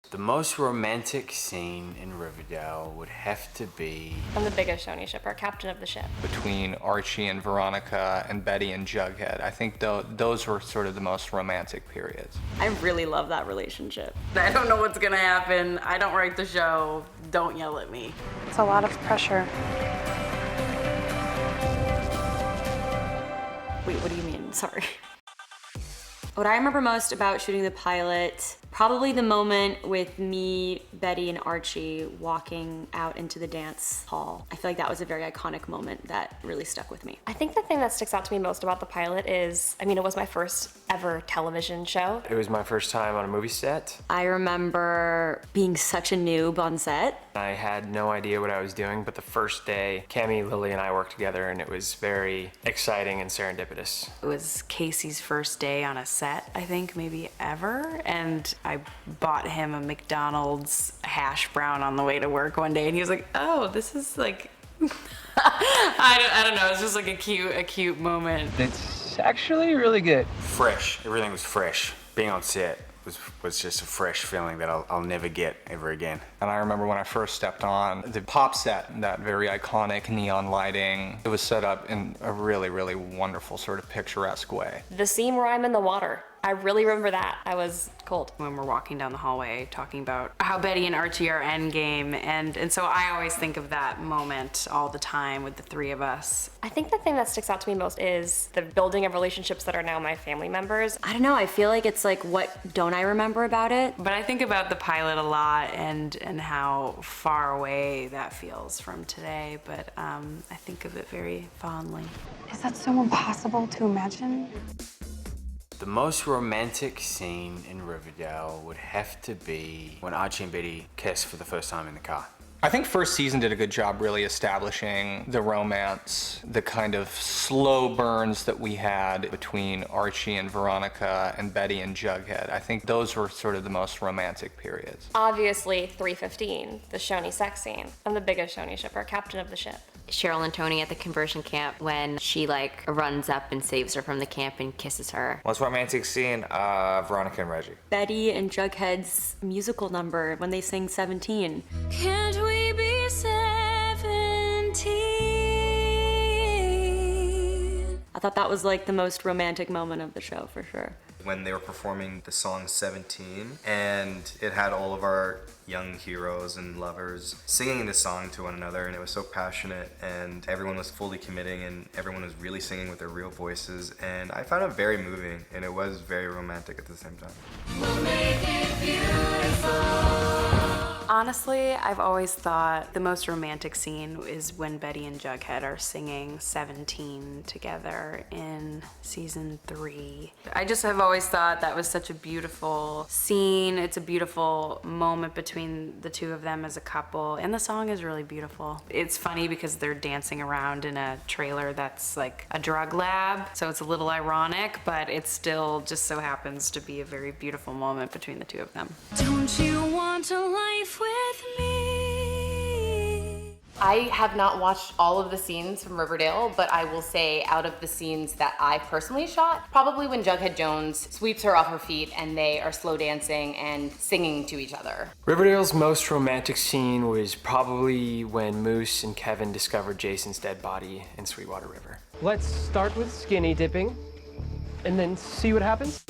The most romantic scene in Riverdale would have to be... I'm the biggest Shoney shipper, captain of the ship. Between Archie and Veronica and Betty and Jughead. I think those were sort of the most romantic periods. I really love that relationship. I don't know what's gonna happen. I don't write the show. Don't yell at me. It's a lot of pressure. Wait, what do you mean? Sorry. What I remember most about shooting the pilot, probably the moment with me, Betty, and Archie walking out into the dance hall. I feel like that was a very iconic moment that really stuck with me. I think the thing that sticks out to me most about the pilot is, it was my first ever television show. It was my first time on a movie set. I remember being such a noob on set. I had no idea what I was doing, but the first day, Cammie, Lily, and I worked together, and it was very exciting and serendipitous. It was Casey's first day on a set, I think, maybe ever, and I bought him a McDonald's hash brown on the way to work one day, and he was like, oh, this is like, I don't know, it's just like a cute moment. It's actually really good. Fresh. Everything was fresh. Being on set was just a fresh feeling that I'll never get ever again. And I remember when I first stepped on the pop set, that very iconic neon lighting, it was set up in a really, really wonderful sort of picturesque way. The scene where I'm in the water, I really remember that. I was cold. When we're walking down the hallway talking about how Betty and Archie are endgame, and so I always think of that moment all the time with the three of us. I think the thing that sticks out to me most is the building of relationships that are now my family members. I don't know, I feel like it's like, what don't I remember about it? But I think about the pilot a lot and how far away that feels from today, but I think of it very fondly. Is that so impossible to imagine? The most romantic scene in Riverdale would have to be when Archie and Betty kiss for the first time in the car. I think first season did a good job really establishing the romance, the kind of slow burns that we had between Archie and Veronica and Betty and Jughead. I think those were sort of the most romantic periods. Obviously, 315, the Shoney sex scene. I'm the biggest Shoney shipper, captain of the ship. Cheryl and Tony at the conversion camp when she runs up and saves her from the camp and kisses her. Most romantic scene, Veronica and Reggie. Betty and Jughead's musical number when they sing 17. Can't we be 17? I thought that was like the most romantic moment of the show for sure. When they were performing the song 17, and it had all of our young heroes and lovers singing this song to one another, and it was so passionate, and everyone was fully committing, and everyone was really singing with their real voices, and I found it very moving, and it was very romantic at the same time. We'll make it beautiful. Honestly, I've always thought the most romantic scene is when Betty and Jughead are singing 17 together in season 3. I just have always thought that was such a beautiful scene. It's a beautiful moment between the two of them as a couple, and the song is really beautiful. It's funny because they're dancing around in a trailer that's like a drug lab, so it's a little ironic, but it still just so happens to be a very beautiful moment between the two of them. Don't you want a life with me? I have not watched all of the scenes from Riverdale, but I will say out of the scenes that I personally shot, probably when Jughead Jones sweeps her off her feet and they are slow dancing and singing to each other. Riverdale's most romantic scene was probably when Moose and Kevin discovered Jason's dead body in Sweetwater River. Let's start with skinny dipping and then see what happens.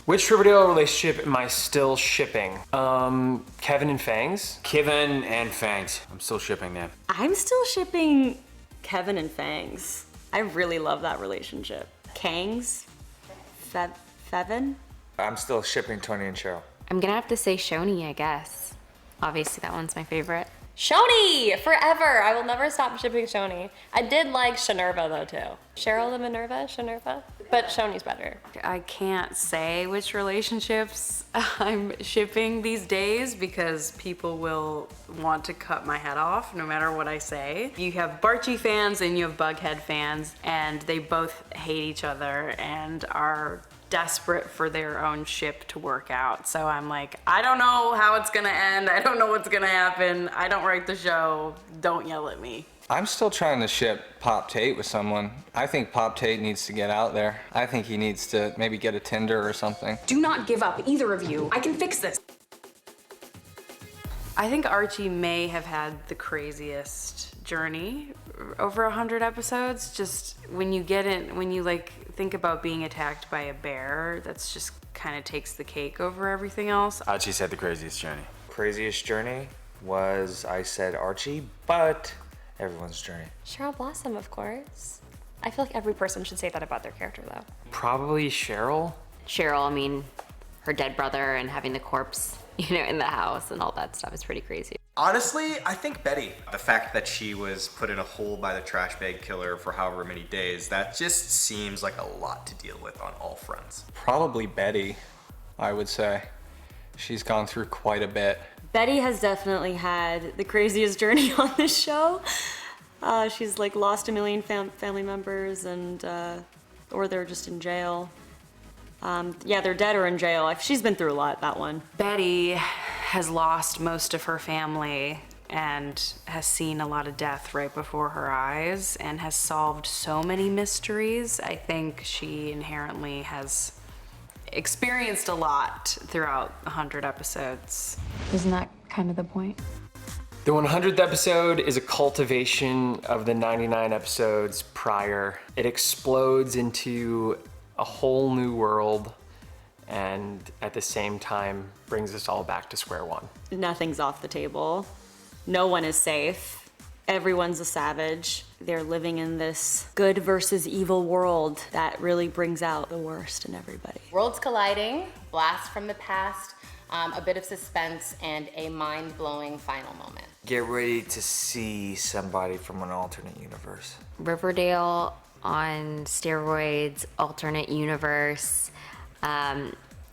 Which Riverdale relationship am I still shipping? Kevin and Fangs? Kevin and Fangs. I'm still shipping them. I'm still shipping Kevin and Fangs. I really love that relationship. Kangs? Fevin? I'm still shipping Tony and Cheryl. I'm gonna have to say Shoney, I guess. Obviously that one's my favorite. Shoney! Forever! I will never stop shipping Shoney. I did like Shinerva though too. Cheryl the Minerva? Shinerva? But Shoney's better. I can't say which relationships I'm shipping these days because people will want to cut my head off no matter what I say. You have Barchi fans and you have Bughead fans, and they both hate each other and are desperate for their own ship to work out. So I'm like, I don't know how it's gonna end. I don't know what's gonna happen. I don't write the show. Don't yell at me. I'm still trying to ship Pop Tate with someone. I think Pop Tate needs to get out there. I think he needs to maybe get a Tinder or something. Do not give up, either of you. I can fix this. I think Archie may have had the craziest journey over 100 episodes. Just when you like think about being attacked by a bear, that's just kind of takes the cake over everything else. Archie's had the craziest journey. Craziest journey was, I said Archie, but everyone's journey. Cheryl Blossom, of course. I feel like every person should say that about their character, though. Probably Cheryl. Cheryl, I mean, her dead brother and having the corpse, in the house and all that stuff is pretty crazy. Honestly, I think Betty. The fact that she was put in a hole by the trash bag killer for however many days, that just seems like a lot to deal with on all fronts. Probably Betty, I would say. She's gone through quite a bit. Betty has definitely had the craziest journey on this show. She's like lost a million family members and, or they're just in jail. Yeah, they're dead or in jail. She's been through a lot, that one. Betty has lost most of her family and has seen a lot of death right before her eyes and has solved so many mysteries. I think she inherently has experienced a lot throughout 100 episodes. Isn't that kind of the point? The 100th episode is a cultivation of the 99 episodes prior. It explodes into a whole new world and at the same time brings us all back to square one. Nothing's off the table. No one is safe. Everyone's a savage. They're living in this good versus evil world that really brings out the worst in everybody. Worlds colliding, blast from the past, a bit of suspense, and a mind-blowing final moment. Get ready to see somebody from an alternate universe. Riverdale on steroids, alternate universe.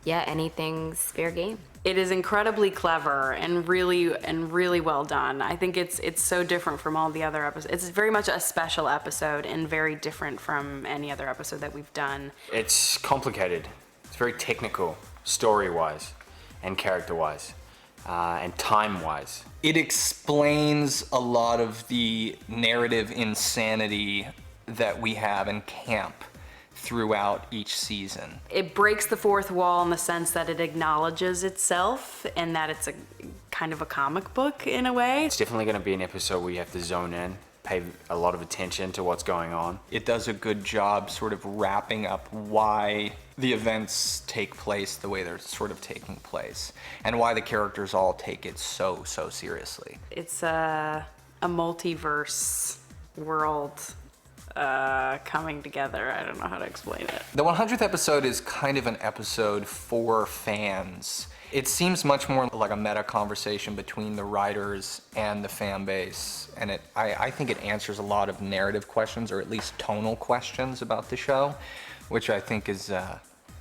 Yeah, anything's fair game. It is incredibly clever and really well done. I think it's so different from all the other episodes. It's very much a special episode and very different from any other episode that we've done. It's complicated. It's very technical, story-wise and character-wise and time-wise. It explains a lot of the narrative insanity that we have in camp throughout each season. It breaks the fourth wall in the sense that it acknowledges itself and that it's a kind of a comic book in a way. It's definitely going to be an episode where you have to zone in, pay a lot of attention to what's going on. It does a good job sort of wrapping up why the events take place the way they're sort of taking place and why the characters all take it so seriously. It's a multiverse world coming together. I don't know how to explain it. The 100th episode is kind of an episode for fans. It seems much more like a meta conversation between the writers and the fan base, and I think it answers a lot of narrative questions, or at least tonal questions about the show, which I think is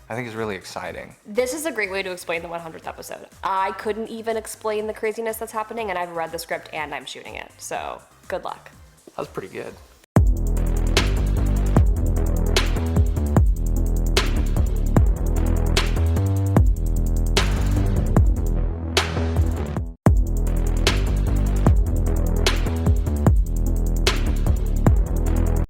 really exciting. This is a great way to explain the 100th episode. I couldn't even explain the craziness that's happening, and I've read the script and I'm shooting it, so good luck. That was pretty good.